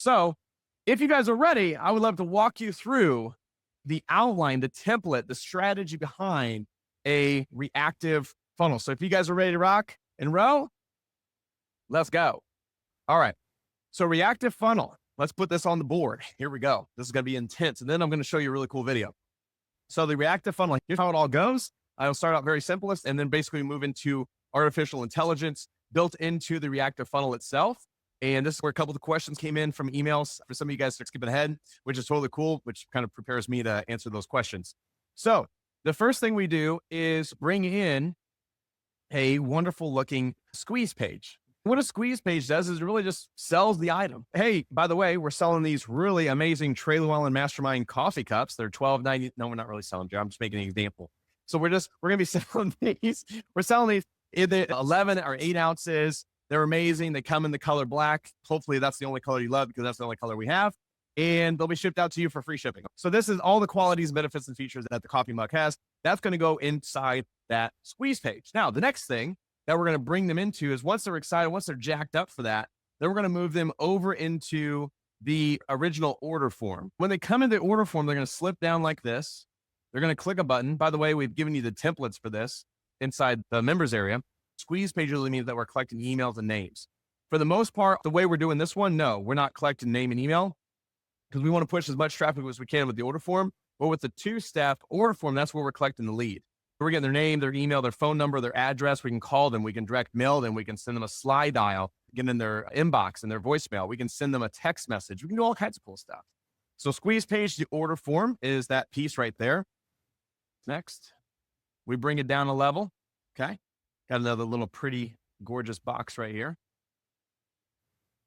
So if you guys are ready, I would love to walk you through the outline, the template, the strategy behind a reactive funnel. So if you guys are ready to rock and roll, let's go. All right. So reactive funnel, let's put this on the board. Here we go. This is going to be intense. And then I'm going to show you a really cool video. So the reactive funnel, here's how it all goes. I'll start out very simplest and then basically move into artificial intelligence built into the reactive funnel itself. And this is where a couple of the questions came in from emails for some of you guys to skip ahead, which is totally cool, which kind of prepares me to answer those questions. So the first thing we do is bring in a wonderful looking squeeze page. What a squeeze page does is it really just sells the item. Hey, by the way, we're selling these really amazing Trey Llewellyn Mastermind coffee cups. They're $12.90. No, we're not really selling them. I'm just making an example. So we're going to be selling these. We're selling these either 11 or 8 ounces. They're amazing. They come in the color black. Hopefully that's the only color you love because that's the only color we have. And they'll be shipped out to you for free shipping. So this is all the qualities, benefits, and features that the coffee mug has. That's going to go inside that squeeze page. Now, the next thing that we're going to bring them into is once they're excited, once they're jacked up for that, then we're going to move them over into the original order form. When they come into the order form, they're going to slip down like this. They're going to click a button. By the way, we've given you the templates for this inside the members area. Squeeze page really means that we're collecting emails and names. For the most part, the way we're doing this one, no, we're not collecting name and email because we want to push as much traffic as we can with the order form. But with the 2-step order form, that's where we're collecting the lead. We're getting their name, their email, their phone number, their address. We can call them. We can direct mail them. We can send them a slide dial, get in their inbox and their voicemail. We can send them a text message. We can do all kinds of cool stuff. So squeeze page, the order form is that piece right there. Next, we bring it down a level. Okay. Got another little pretty, gorgeous box right here.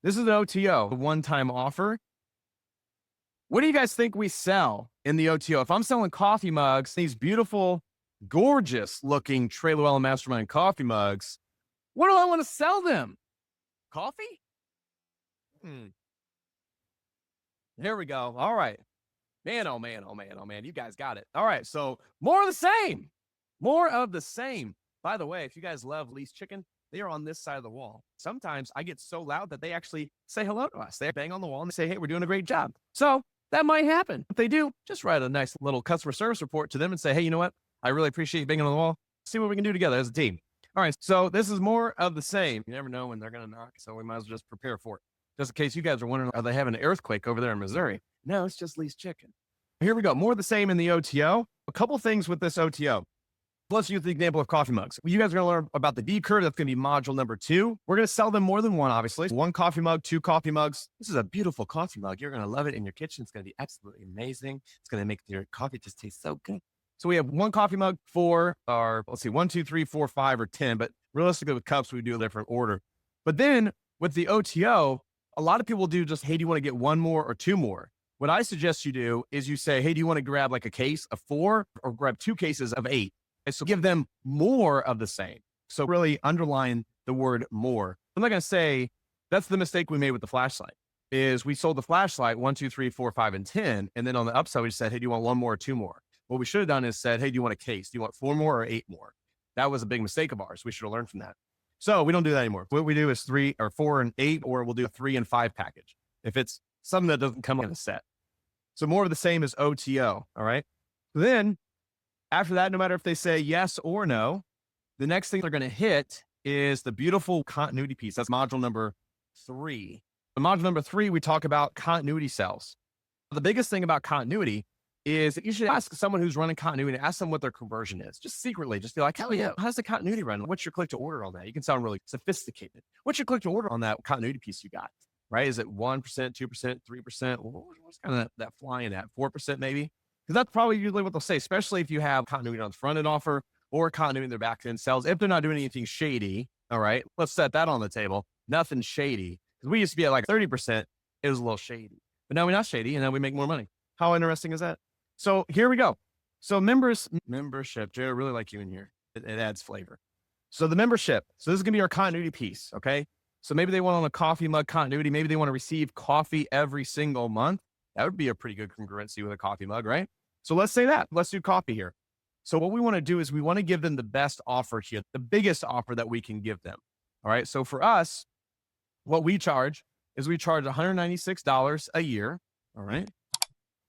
This is an OTO, a one-time offer. What do you guys think we sell in the OTO? If I'm selling coffee mugs, these beautiful, gorgeous looking Trey Llewellyn Mastermind coffee mugs, what do I want to sell them? Coffee? Here we go. All right. Man, oh man, oh man, oh man. You guys got it. All right. So more of the same. More of the same. By the way, if you guys love Lee's Chicken, they are on this side of the wall. Sometimes I get so loud that they actually say hello to us. They bang on the wall and they say, hey, we're doing a great job. So that might happen. If they do, just write a nice little customer service report to them and say, hey, you know what? I really appreciate you banging on the wall. See what we can do together as a team. All right. So this is more of the same. You never know when they're going to knock. So we might as well just prepare for it. Just in case you guys are wondering, are they having an earthquake over there in Missouri? No, it's just Lee's Chicken. Here we go. More of the same in the OTO. A couple things with this OTO. Let's use the example of coffee mugs. You guys are going to learn about the D curve. That's going to be module number 2. We're going to sell them more than one, obviously. 1 coffee mug, 2 coffee mugs. This is a beautiful coffee mug. You're going to love it in your kitchen. It's going to be absolutely amazing. It's going to make your coffee just taste so good. So we have 1 coffee mug, 4, or let's see, 1, 2, 3, 4, 5, or 10. But realistically with cups, we do a different order. But then with the OTO, a lot of people do just, hey, do you want to get 1 more or 2 more? What I suggest you do is you say, hey, do you want to grab like a case of 4 or grab 2 cases of 8? So give them more of the same. So really underline the word more. I'm not going to say that's the mistake we made with the flashlight is we sold the flashlight 1, 2, 3, 4, 5, and 10. And then on the upside, we said, hey, do you want 1 more or 2 more? What we should have done is said, hey, do you want a case? Do you want 4 more or 8 more? That was a big mistake of ours. We should have learned from that. So we don't do that anymore. What we do is 3 or 4 and 8, or we'll do a 3 and 5 package. If it's something that doesn't come in a set. So more of the same as OTO. All right. Then after that, no matter if they say yes or no, the next thing they're going to hit is the beautiful continuity piece. That's module number 3. In module number 3, we talk about continuity cells. The biggest thing about continuity is that you should ask someone who's running continuity, ask them what their conversion is. Just secretly, just be like, hell yeah, how's the continuity run? What's your click to order on that? You can sound really sophisticated. What's your click to order on that continuity piece you got? Right? Is it 1%, 2%, 3%? What's kind of that flying at? 4% maybe? Because that's probably usually what they'll say, especially if you have continuity on the front end offer or continuity in their back end sales. If they're not doing anything shady, all right, let's set that on the table. Nothing shady. Because we used to be at like 30%. It was a little shady. But now we're not shady and now we make more money. How interesting is that? So here we go. So membership. Jay, I really like you in here. It adds flavor. So the membership. So this is going to be our continuity piece. Okay. So maybe they want on a coffee mug continuity. Maybe they want to receive coffee every single month. That would be a pretty good congruency with a coffee mug, right? So let's say that. Let's do coffee here. So what we want to do is we want to give them the best offer here, the biggest offer that we can give them. All right. So for us, what we charge is we charge $196 a year. All right.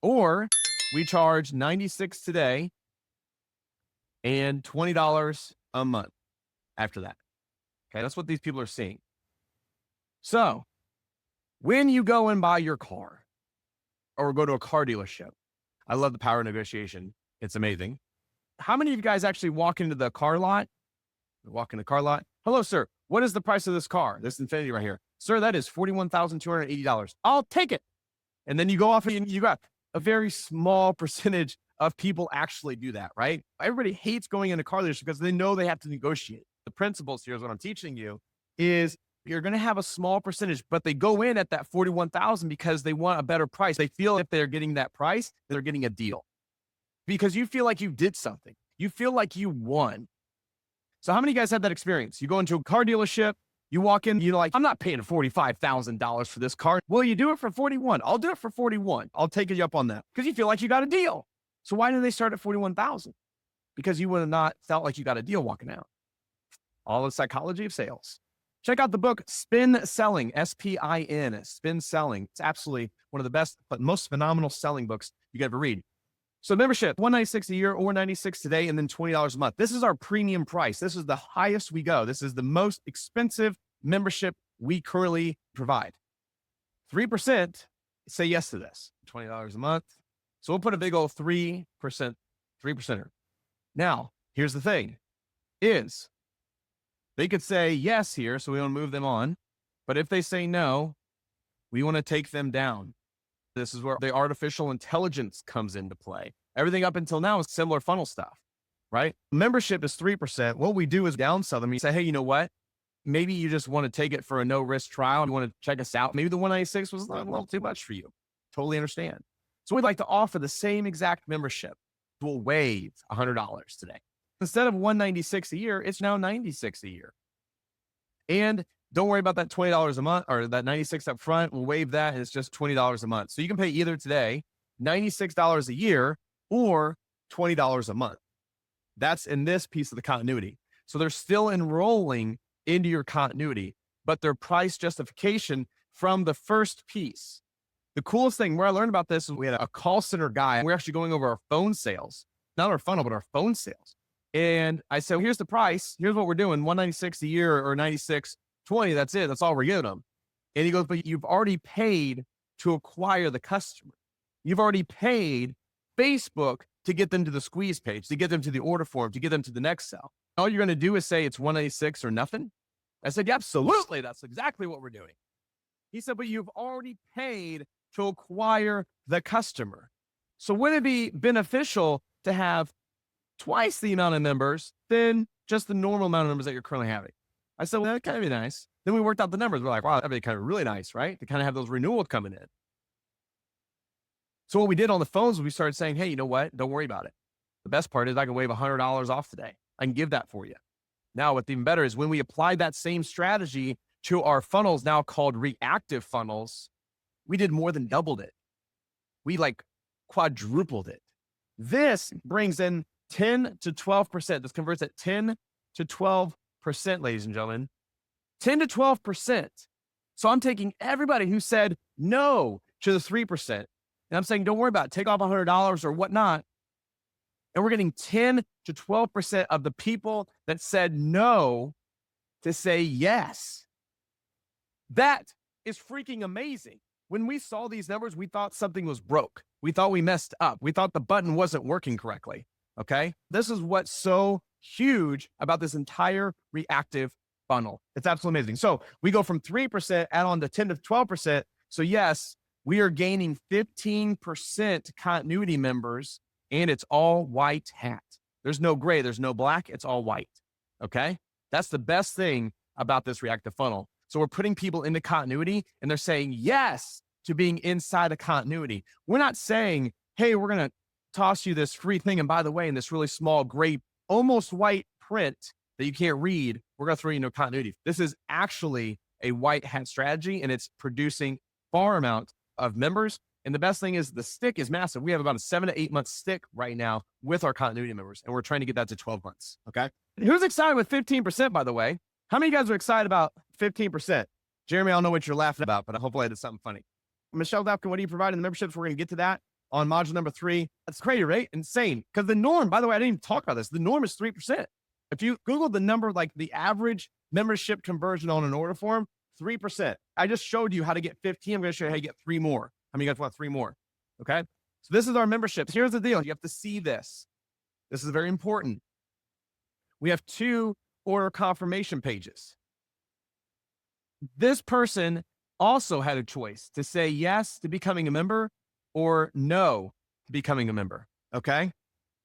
Or we charge $96 today and $20 a month after that. Okay. That's what these people are seeing. So when you go and buy your car or go to a car dealership, I love the power of negotiation. It's amazing. How many of you guys actually walk into the car lot? Walk in the car lot. Hello, sir. What is the price of this car? This Infiniti right here. Sir, that is $41,280. I'll take it. And then you go off and you got a very small percentage of people actually do that, right? Everybody hates going into car dealership because they know they have to negotiate. The principles here is what I'm teaching you is you're going to have a small percentage, but they go in at that 41,000 because they want a better price. They feel if they're getting that price, they're getting a deal because you feel like you did something. You feel like you won. So how many of you guys had that experience? You go into a car dealership, you walk in, you're like, I'm not paying $45,000 for this car. Will you do it for 41? I'll do it for 41. I'll take you up on that because you feel like you got a deal. So why did they start at 41,000? Because you would have not felt like you got a deal walking out. All the psychology of sales. Check out the book, Spin Selling, S-P-I-N, Spin Selling. It's absolutely one of the best, but most phenomenal selling books you could ever read. So membership, $196 a year or $96 today, and then $20 a month. This is our premium price. This is the highest we go. This is the most expensive membership we currently provide. 3% say yes to this, $20 a month. So we'll put a big old 3%, 3%er. Now, here's the thing is they could say yes here, so we want to move them on. But if they say no, we want to take them down. This is where the artificial intelligence comes into play. Everything up until now is similar funnel stuff, right? Membership is 3%. What we do is downsell them. You say, hey, you know what? Maybe you just want to take it for a no-risk trial. You want to check us out. Maybe the 196 was a little too much for you. Totally understand. So we'd like to offer the same exact membership. We'll waive $100 today. Instead of $196 a year, it's now $96 a year. And don't worry about that $20 a month or that $96 up front. We'll waive that. And it's just $20 a month. So you can pay either today, $96 a year or $20 a month. That's in this piece of the continuity. So they're still enrolling into your continuity, but their price justification from the first piece. The coolest thing where I learned about this is we had a call center guy. And we're actually going over our phone sales, not our funnel, but our phone sales. And I said, well, here's the price. Here's what we're doing. $196 a year or $96.20. That's it. That's all we're giving them. And he goes, but you've already paid to acquire the customer. You've already paid Facebook to get them to the squeeze page, to get them to the order form, to get them to the next sell. All you're going to do is say it's $196 or nothing. I said, yeah, absolutely. That's exactly what we're doing. He said, but you've already paid to acquire the customer. So wouldn't it be beneficial to have twice the amount of members than just the normal amount of members that you're currently having? I said, well, that kind of be nice. Then we worked out the numbers. We're like, wow, that'd be kind of really nice, right? To kind of have those renewals coming in. So what we did on the phones was we started saying, hey, you know what? Don't worry about it. The best part is I can waive $100 off today. I can give that for you. Now, what's even better is when we applied that same strategy to our funnels now called reactive funnels, we did more than doubled it. We like quadrupled it. This brings in 10 to 12%. This converts at 10 to 12%, ladies and gentlemen. 10 to 12%. So I'm taking everybody who said no to the 3%. And I'm saying, don't worry about it. Take off $100 or whatnot. And we're getting 10 to 12% of the people that said no to say yes. That is freaking amazing. When we saw these numbers, we thought something was broke. We thought we messed up. We thought the button wasn't working correctly. Okay. This is what's so huge about this entire reactive funnel. It's absolutely amazing. So we go from 3% add on to 10 to 12%. So yes, we are gaining 15% continuity members, and it's all white hat. There's no gray. There's no black. It's all white. Okay. That's the best thing about this reactive funnel. So we're putting people into continuity and they're saying yes to being inside a continuity. We're not saying, hey, we're going to toss you this free thing. And by the way, in this really small, gray, almost white print that you can't read, we're going to throw you into continuity. This is actually a white hat strategy, and it's producing far amount of members. And the best thing is the stick is massive. We have about a 7 to 8 month stick right now with our continuity members, and we're trying to get that to 12 months. Okay. Who's excited with 15%, by the way? How many of you guys are excited about 15%? Jeremy, I don't know what you're laughing about, but hopefully I did something funny. Michelle Dapkin, what do you provide in the memberships? We're going to get to that on module number 3. That's crazy, right? Insane. Because the norm, by the way, I didn't even talk about this. The norm is 3%. If you Google the number, like the average membership conversion on an order form, 3%. I just showed you how to get 15. I'm going to show you how to get 3 more. How many of you guys want 3 more? Okay. So this is our memberships. Here's the deal. You have to see this. This is very important. We have 2 order confirmation pages. This person also had a choice to say yes to becoming a member or no to becoming a member. Okay.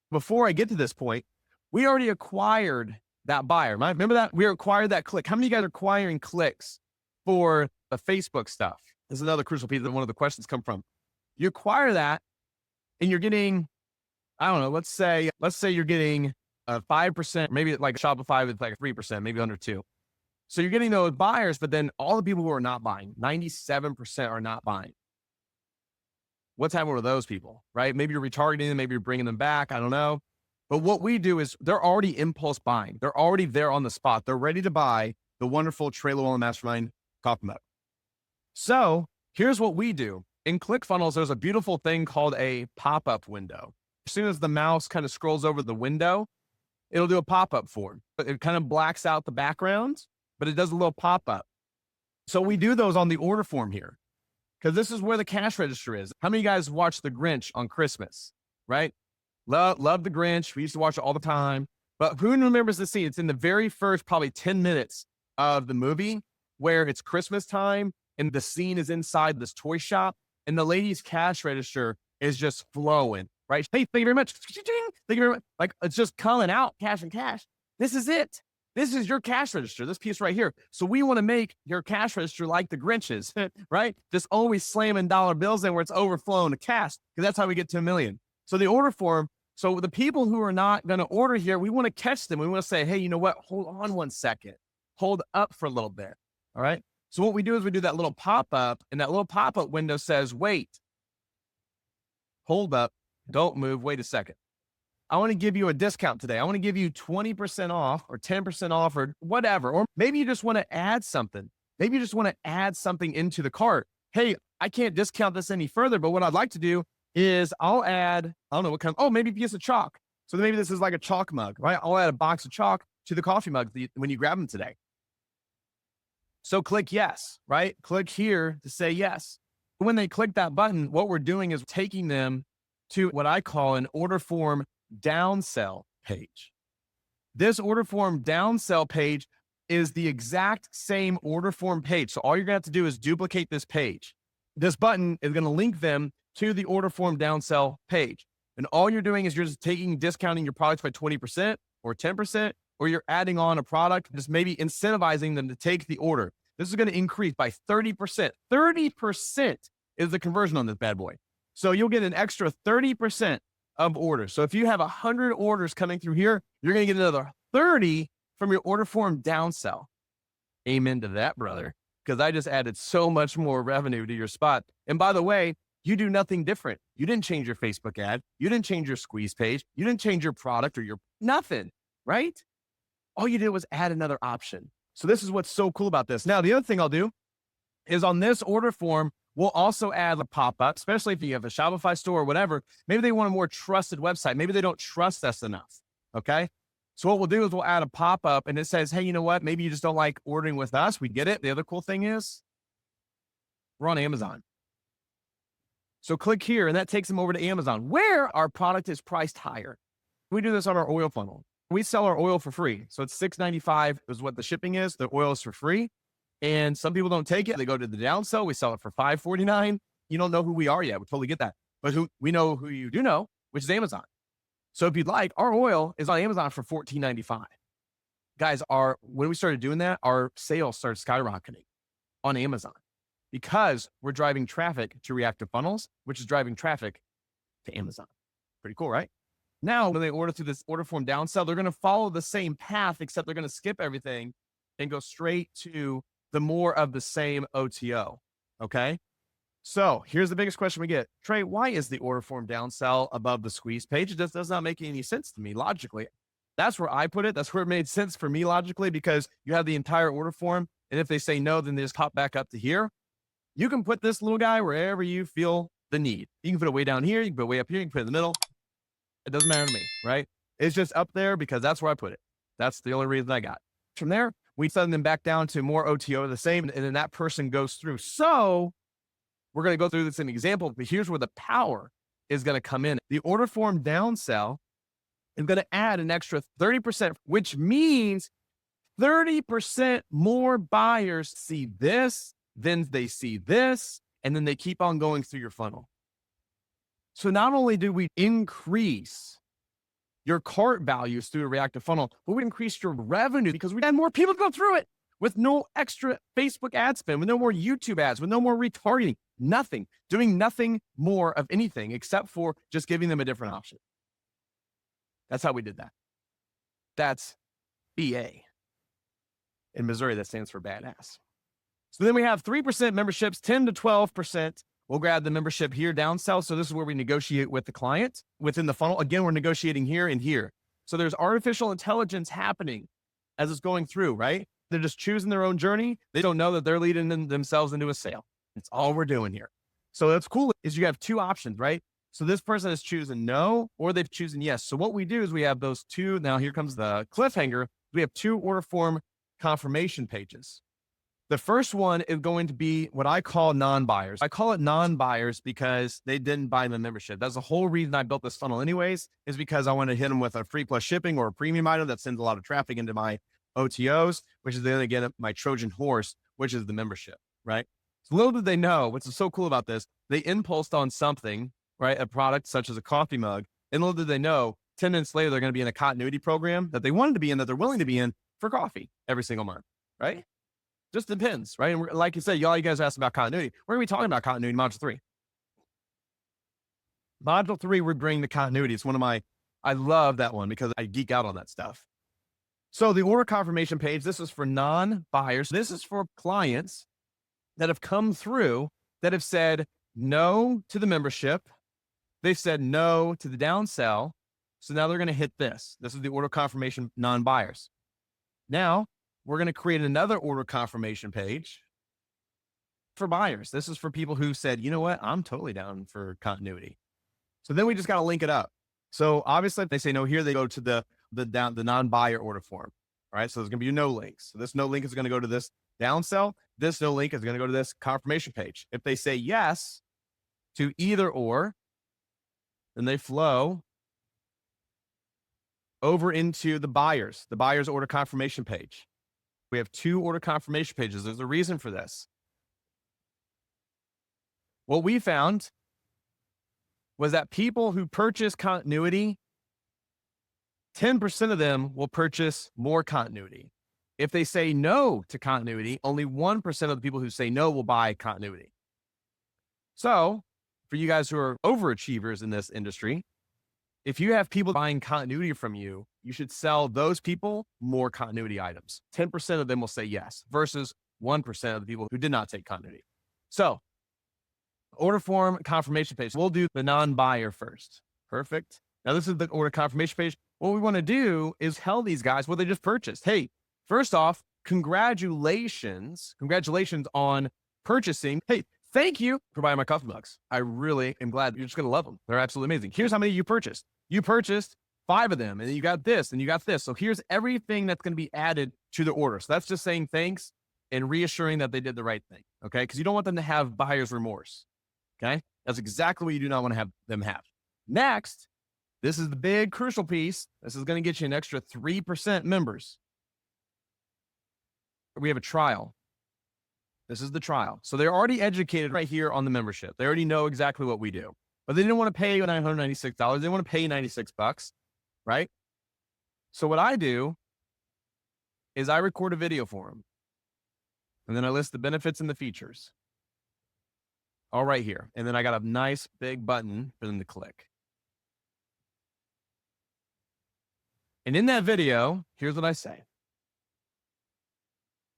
Before I get to this point, we already acquired that buyer. Remember that? We acquired that click. How many of you guys are acquiring clicks for the Facebook stuff? This is another crucial piece that one of the questions come from. You acquire that and you're getting, I don't know, let's say you're getting 5%, maybe like Shopify with like 3%, maybe under 2. So you're getting those buyers, but then all the people who are not buying, 97% are not buying. What's happening with those people, right? Maybe you're retargeting them, maybe you're bringing them back. I don't know. But what we do is they're already impulse buying. They're already there on the spot. They're ready to buy the wonderful Trey Llewellyn Mastermind coffee mug. So here's what we do. In ClickFunnels, there's a beautiful thing called a pop-up window. As soon as the mouse kind of scrolls over the window, it'll do a pop-up form. It kind of blacks out the background, but it does a little pop-up. So we do those on the order form here because this is where the cash register is. How many of you guys watch The Grinch on Christmas, right? Love The Grinch. We used to watch it all the time. But who remembers the scene? It's in the very first probably 10 minutes of the movie where it's Christmas time and the scene is inside this toy shop and the lady's cash register is just flowing, right? Hey, thank you very much. Thank you very much. Like it's just calling out cash and cash. This is it. This is your cash register, this piece right here. So we want to make your cash register like the Grinch's, right? Just always slamming dollar bills in where it's overflowing to cash because that's how we get to $1 million. So the order form, so the people who are not going to order here, we want to catch them. We want to say, hey, you know what? Hold on one second. Hold up for a little bit. All right. So what we do is we do that little pop-up and that little pop-up window says, wait, hold up, don't move. Wait a second. I want to give you a discount today. I want to give you 20% off or 10% off or whatever. Or maybe you just want to add something. Maybe you just want to add something into the cart. Hey, I can't discount this any further, but what I'd like to do is I'll add, I don't know what kind of, maybe a piece of chalk. So maybe this is like a chalk mug, right? I'll add a box of chalk to the coffee mug when you grab them today. So click yes, right? Click here to say yes. When they click that button, what we're doing is taking them to what I call an order form downsell page. This order form downsell page is the exact same order form page. So all you're gonna have to do is duplicate this page. This button is gonna link them to the order form downsell page. And all you're doing is you're just discounting your products by 20% or 10%, or you're adding on a product, just maybe incentivizing them to take the order. This is going to increase by 30%. 30% is the conversion on this bad boy. So you'll get an extra 30% of orders. So if you have 100 orders coming through here, you're going to get another 30 from your order form downsell. Amen to that, brother, because I just added so much more revenue to your spot. And by the way, you do nothing different. You didn't change your Facebook ad. You didn't change your squeeze page. You didn't change your product or your nothing, right? All you did was add another option. So this is what's so cool about this. Now, the other thing I'll do is on this order form, we'll also add a pop-up, especially if you have a Shopify store or whatever. Maybe they want a more trusted website. Maybe they don't trust us enough, okay? So what we'll do is we'll add a pop-up and it says, hey, you know what? Maybe you just don't like ordering with us. We get it. The other cool thing is we're on Amazon. So click here and that takes them over to Amazon where our product is priced higher. We do this on our oil funnel. We sell our oil for free. So it's $6.95 is what the shipping is. The oil is for free. And some people don't take it. They go to the downsell. We sell it for $5.49. You don't know who we are yet. We totally get that. But we know who you do know, which is Amazon. So if you'd like, our oil is on Amazon for $14.95. Guys, when we started doing that, our sales started skyrocketing on Amazon because we're driving traffic to Reactive Funnels, which is driving traffic to Amazon. Pretty cool, right? Now, when they order through this order form downsell, they're going to follow the same path, except they're going to skip everything and go straight to the more of the same OTO. Okay. So here's the biggest question we get. Trey, why is the order form downsell above the squeeze page? It just does not make any sense to me logically. That's where I put it. That's where it made sense for me logically, because you have the entire order form. And if they say no, then they just hop back up to here. You can put this little guy wherever you feel the need. You can put it way down here. You can put it way up here. You can put it in the middle. It doesn't matter to me, right? It's just up there because that's where I put it. That's the only reason I got. From there, we send them back down to more OTO, the same, and then that person goes through. So we're going to go through this in an example, but here's where the power is going to come in. The order form downsell is going to add an extra 30%, which means 30% more buyers see this, then they see this, and then they keep on going through your funnel. So not only do we increase your cart values through a reactive funnel, but we increase your revenue because we had more people go through it with no extra Facebook ad spend, with no more YouTube ads, with no more retargeting, nothing, doing nothing more of anything except for just giving them a different option. That's how we did that. That's BA. In Missouri, that stands for badass. So then we have 3% memberships, 10 to 12%. We'll grab the membership here, downsell. So this is where we negotiate with the client within the funnel. Again, we're negotiating here and here. So there's artificial intelligence happening as it's going through, right? They're just choosing their own journey. They don't know that they're leading themselves into a sale. It's all we're doing here. So that's cool is you have two options, right? So this person is choosing no, or they've chosen yes. So what we do is we have those two. Now here comes the cliffhanger. We have two order form confirmation pages. The first one is going to be what I call non-buyers. I call it non-buyers because they didn't buy the membership. That's the whole reason I built this funnel anyways, is because I want to hit them with a free plus shipping or a premium item that sends a lot of traffic into my OTOs, which is then again my Trojan horse, which is the membership, right? So little did they know, what's so cool about this, they impulsed on something, right? A product such as a coffee mug. And little did they know, 10 minutes later, they're going to be in a continuity program that they wanted to be in, that they're willing to be in for coffee every single month, right? Just depends, right? And like you said, all you guys asked about continuity. We're going to be talking about continuity in Module 3. Module 3, we bring the continuity. It's one of my, I love that one because I geek out on that stuff. So the order confirmation page, this is for non-buyers. This is for clients that have come through that have said no to the membership. They've said no to the downsell. So now they're going to hit this. This is the order confirmation non-buyers. Now, we're going to create another order confirmation page for buyers. This is for people who said, you know what, I'm totally down for continuity. So then we just got to link it up. So obviously if they say no here, they go to the non-buyer order form. All right. So there's going to be no links. So this no link is going to go to this downsell. This no link is going to go to this confirmation page. If they say yes to either or, then they flow over into the buyer's order confirmation page. We have two order confirmation pages. There's a reason for this. What we found was that people who purchase continuity, 10% of them will purchase more continuity. If they say no to continuity, only 1% of the people who say no will buy continuity. So for you guys who are overachievers in this industry, if you have people buying continuity from you, you should sell those people more continuity items. 10% of them will say yes versus 1% of the people who did not take continuity. So order form confirmation page. We'll do the non-buyer first. Perfect. Now this is the order confirmation page. What we want to do is tell these guys what they just purchased. Hey, first off, congratulations on purchasing. Hey, thank you for buying my coffee mugs. I really am glad. You're just going to love them. They're absolutely amazing. Here's how many you purchased. You purchased 5 of them, and then you got this, and you got this. So here's everything that's going to be added to the order. So that's just saying thanks and reassuring that they did the right thing. Okay. Because you don't want them to have buyer's remorse. Okay. That's exactly what you do not want to have them have. Next, this is the big crucial piece. This is going to get you an extra 3% members. We have a trial. This is the trial. So they're already educated right here on the membership. They already know exactly what we do, but they didn't want to pay $996. They want to pay $96, right? So what I do is I record a video for them, and then I list the benefits and the features all right here. And then I got a nice big button for them to click. And in that video, here's what I say.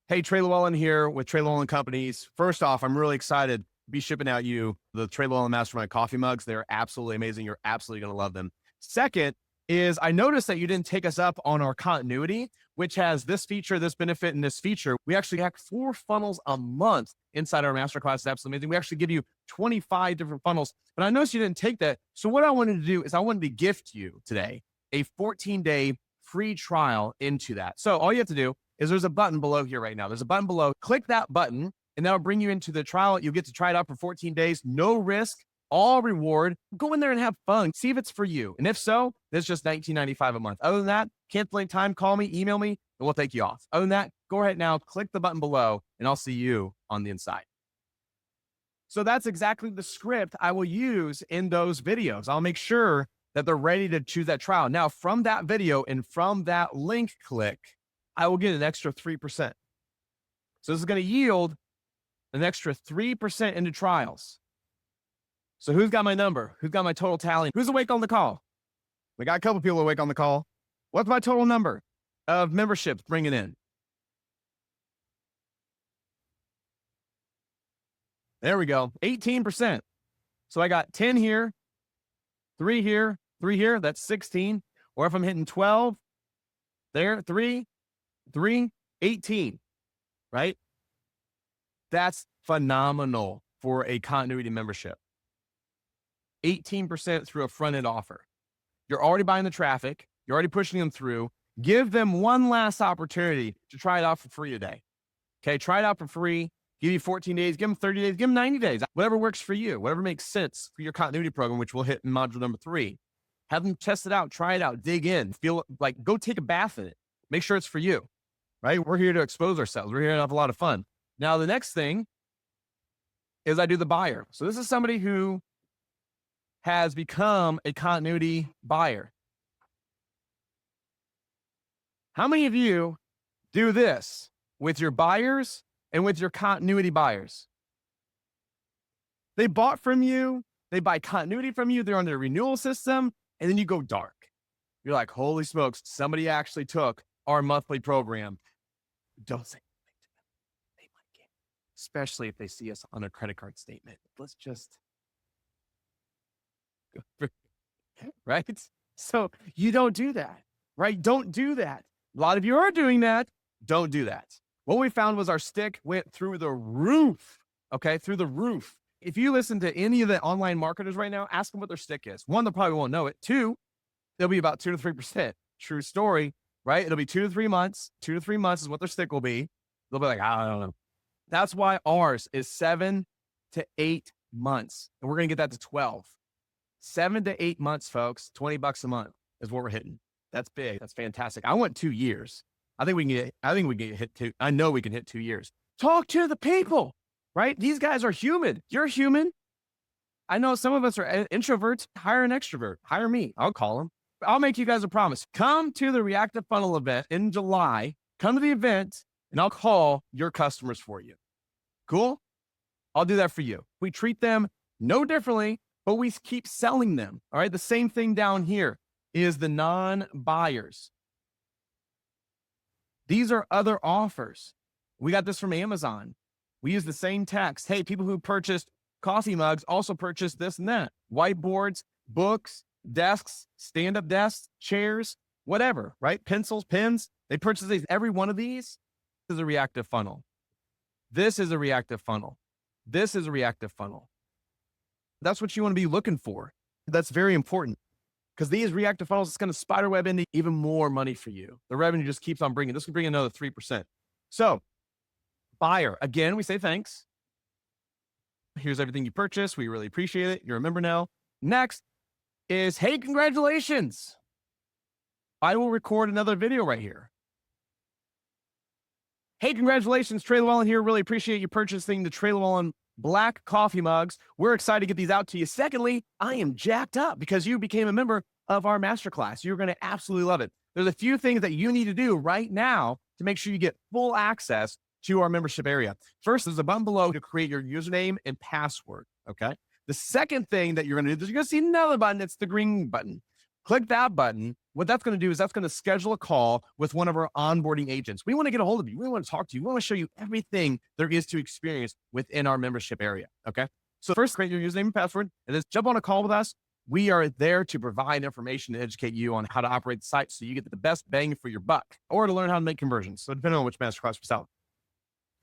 Hey, Trey Llewellyn here with Trey Llewellyn Companies. First off, I'm really excited to be shipping out you the Trey Llewellyn Mastermind coffee mugs. They're absolutely amazing. You're absolutely going to love them. Second, is I noticed that you didn't take us up on our continuity, which has this feature, this benefit, and this feature. We actually have 4 funnels a month inside our masterclass. It's absolutely amazing. We actually give you 25 different funnels, but I noticed you didn't take that. So what I wanted to do is I wanted to gift you today a 14-day free trial into that. So all you have to do is there's a button below here right now. There's a button below. Click that button, and that'll bring you into the trial. You'll get to try it out for 14 days, no risk, all reward. Go in there and have fun. See if it's for you. And if so, it's just $19.95 a month. Other than that, canceling time, call me, email me, and we'll take you off. Other than that, go right now, click the button below, and I'll see you on the inside. So that's exactly the script I will use in those videos. I'll make sure that they're ready to choose that trial. Now, from that video and from that link click, I will get an extra 3%. So this is going to yield an extra 3% into trials. So who's got my number? Who's got my total tally? Who's awake on the call? We got a couple people awake on the call. What's my total number of memberships bringing in? There we go, 18%. So I got 10 here, 3 here, 3 here, that's 16. Or if I'm hitting 12, there, 3, 18, right? That's phenomenal for a continuity membership. 18% through a front-end offer. You're already buying the traffic. You're already pushing them through. Give them one last opportunity to try it out for free today. Okay, try it out for free. Give you 14 days, give them 30 days, give them 90 days. Whatever works for you, whatever makes sense for your continuity program, which we'll hit in module number 3. Have them test it out, try it out, dig in, feel like, go take a bath in it. Make sure it's for you, right? We're here to expose ourselves. We're here to have a lot of fun. Now, the next thing is I do the buyer. So this is somebody who has become a continuity buyer. How many of you do this with your buyers and with your continuity buyers? They bought from you, they buy continuity from you, they're on their renewal system, and then you go dark. You're like, holy smokes, somebody actually took our monthly program. Don't say anything to them. They might get it, especially if they see us on a credit card statement. Let's just right? So you don't do that, right? Don't do that. A lot of you are doing that. Don't do that. What we found was our stick went through the roof, okay? Through the roof. If you listen to any of the online marketers right now, ask them what their stick is. 1, they probably won't know it. 2, it'll be about 2 to 3%. True story, right? It'll be 2 to 3 months. 2 to 3 months is what their stick will be. They'll be like, I don't know. That's why ours is 7 to 8 months. And we're going to get that to 12. 7 to 8 months, folks. $20 a month is what we're hitting. That's big. That's fantastic. I want 2 years. I think we can get hit 2. I know we can hit 2 years. Talk to the people, right? These guys are human. You're human. I know some of us are introverts. Hire an extrovert. Hire me. I'll call them. I'll make you guys a promise. Come to the Reactive Funnel event in July. Come to the event, and I'll call your customers for you. Cool? I'll do that for you. We treat them no differently, but we keep selling them. All right. The same thing down here is the non-buyers. These are other offers. We got this from Amazon. We use the same text. Hey, people who purchased coffee mugs also purchased this and that. Whiteboards, books, desks, stand-up desks, chairs, whatever, right? Pencils, pens. They purchase these. Every one of these is a reactive funnel. This is a reactive funnel. This is a reactive funnel. That's what you want to be looking for. That's very important because these reactive funnels, it's going to spider web into even more money for you. The revenue just keeps on bringing. This can bring another 3%. So buyer, again, we say thanks. Here's everything you purchased. We really appreciate it. You're a member now. Next is, hey, congratulations. I will record another video right here. Hey, congratulations, Trey Llewellyn here. Really appreciate you purchasing the Trey Llewellyn black coffee mugs. We're excited to get these out to you. Secondly, I am jacked up because you became a member of our masterclass. You're going to absolutely love it. There's a few things that you need to do right now to make sure you get full access to our membership area. First, there's a button below to create your username and password, okay? The second thing that you're going to do is you're going to see another button. It's the green button. Click that button. What that's going to do is that's going to schedule a call with one of our onboarding agents. We want to get a hold of you. We want to talk to you. We want to show you everything there is to experience within our membership area, okay? So first, create your username and password, and then jump on a call with us. We are there to provide information to educate you on how to operate the site so you get the best bang for your buck, or to learn how to make conversions. So depending on which masterclass we sell.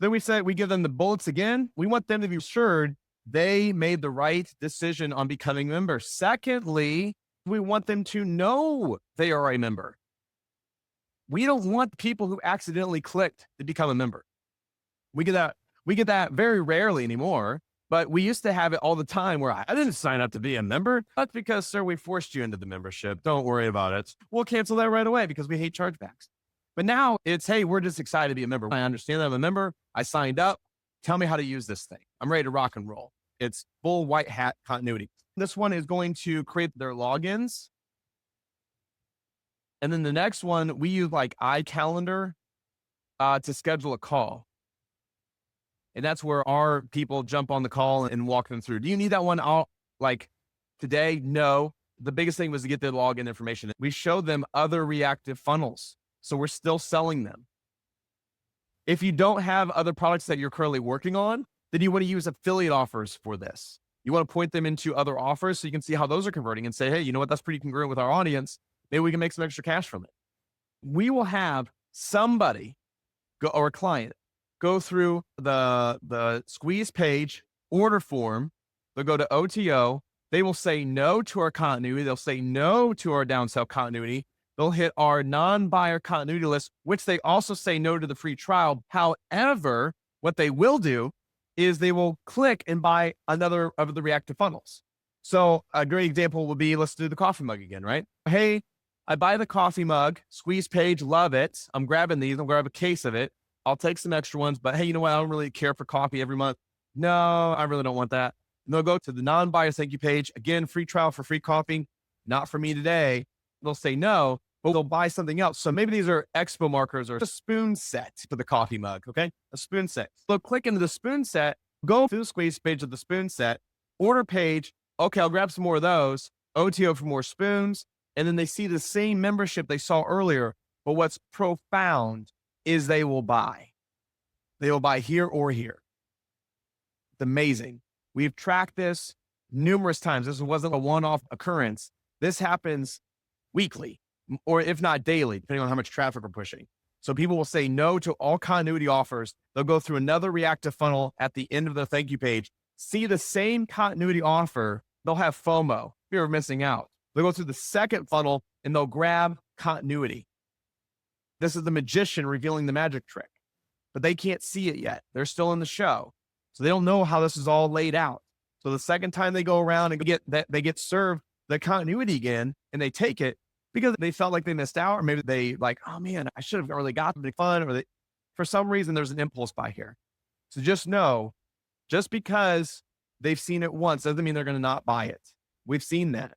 Then we give them the bullets again. We want them to be assured they made the right decision on becoming members. Secondly, we want them to know they are a member. We don't want people who accidentally clicked to become a member. We get that very rarely anymore, but we used to have it all the time where I didn't sign up to be a member. That's because, sir, we forced you into the membership. Don't worry about it. We'll cancel that right away because we hate chargebacks. But now it's, hey, we're just excited to be a member. I understand that I'm a member. I signed up. Tell me how to use this thing. I'm ready to rock and roll. It's full white hat continuity. This one is going to create their logins. And then the next one, we use like iCalendar to schedule a call. And that's where our people jump on the call and walk them through. Do you need that one all like today? No. The biggest thing was to get their login information. We showed them other reactive funnels. So we're still selling them. If you don't have other products that you're currently working on, then you want to use affiliate offers for this. You want to point them into other offers so you can see how those are converting and say, hey, you know what? That's pretty congruent with our audience. Maybe we can make some extra cash from it. We will have somebody or a client go through the squeeze page order form. They'll go to OTO. They will say no to our continuity. They'll say no to our downsell continuity. They'll hit our non-buyer continuity list, which they also say no to the free trial. However, what they will do is they will click and buy another of the reactive funnels. So a great example would be, let's do the coffee mug again, right? Hey, I buy the coffee mug, squeeze page, love it. I'm grabbing these. I'll grab a case of it. I'll take some extra ones, but hey, you know what? I don't really care for coffee every month. No, I really don't want that. And they'll go to the non-buyer thank you page. Again, free trial for free coffee. Not for me today. They'll say no, but they'll buy something else. So maybe these are expo markers or a spoon set for the coffee mug, okay? A spoon set. So click into the spoon set, go through the squeeze page of the spoon set, order page. Okay, I'll grab some more of those. OTO for more spoons. And then they see the same membership they saw earlier. But what's profound is they will buy. They will buy here or here. It's amazing. We've tracked this numerous times. This wasn't a one-off occurrence. This happens weekly, or if not daily, depending on how much traffic we're pushing. So people will say no to all continuity offers. They'll go through another reactive funnel at the end of the thank you page, see the same continuity offer. They'll have FOMO, fear of missing out. They'll go through the second funnel and they'll grab continuity. This is the magician revealing the magic trick, but they can't see it yet. They're still in the show. So they don't know how this is all laid out. So the second time they go around and they get served the continuity again and they take it because they felt like they missed out, or maybe they like, oh man, I should have really got something fun, or for some reason there's an impulse buy here. So just know, just because they've seen it once doesn't mean they're going to not buy it. We've seen that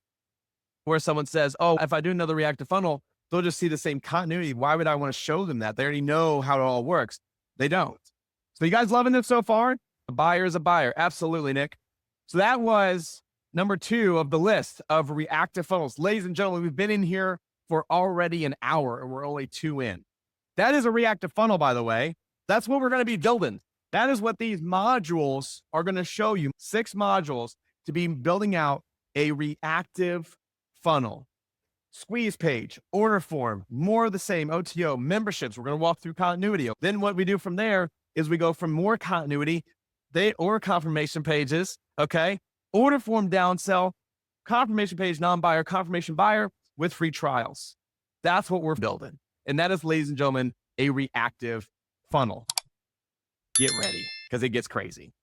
where someone says, oh, if I do another reactive funnel, they'll just see the same continuity. Why would I want to show them that? They already know how it all works. They don't. So you guys loving this so far? A buyer is a buyer. Absolutely, Nick. So that was number 2 of the list of reactive funnels. Ladies and gentlemen, we've been in here for already an hour and we're only 2 in. That is a reactive funnel, by the way. That's what we're going to be building. That is what these modules are going to show you. 6 modules to be building out a reactive funnel. Squeeze page, order form, more of the same, OTO, memberships. We're going to walk through continuity. Then what we do from there is we go from more continuity, order confirmation pages, okay? Order form downsell, confirmation page non-buyer, confirmation buyer with free trials. That's what we're building. And that is, ladies and gentlemen, a reactive funnel. Get ready, because it gets crazy.